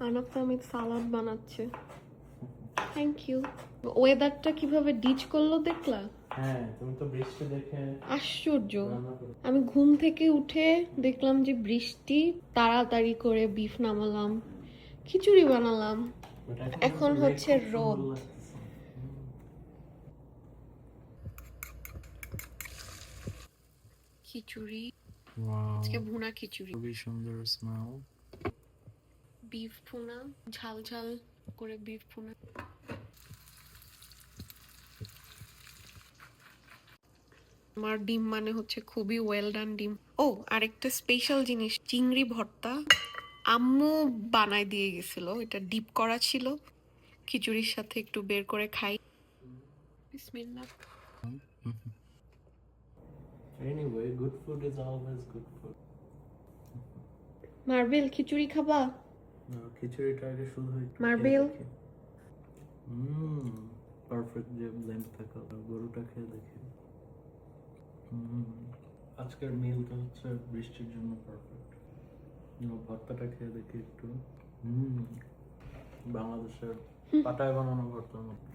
আনাফ Tahmid salad বানাচ্ছে। Thank you. ওয়েদারটা কিভাবে ডিচ করলো দেখলা? হ্যাঁ, তুমি তো বৃষ্টি দেখে আশ্চর্য। রান্না করো। আমি ঘুম থেকে উঠে দেখলাম যে বৃষ্টি, তাড়াতাড়ি করে বিফ নামালাম, খিচুড়ি বানালাম। But এখন হচ্ছে খুব সুন্দর রোদ। লাগতেছে। খিচুড়ি Wow, আজকে ভুনা খিচুড়ি, খুবই সুন্দর স্মেল। বিফ ভুনা, ঝাল ঝাল করে বিফ ভুনা। আমার ডিম মানে হচ্ছে খুবই ওয়েল ডান ডিম। ও আরেকটা স্পেশাল জিনিস, চিংড়ি ভর্তা আম্মু বানায় দিয়ে গেছিল, এটা ডিপ করা ছিল, খিচুড়ির সাথে একটু বের করে খাই। বিসমিল্লাহ। Anyway, good food is always good food. মার্বেল খিচুড়ি খাবা? খিচুড়িটা আগে শুধু একটু মার্বেল পারফেক্ট যে ব্লেন্ড থাকা গরুটা খেয়ে দেখি। আজকের মিলটা হচ্ছে বৃষ্টির জন্য পারফেক্ট। ভর্তাটা খেয়ে দেখি একটু। বাংলাদেশের পাটায় বানানো ভর্তার মতো।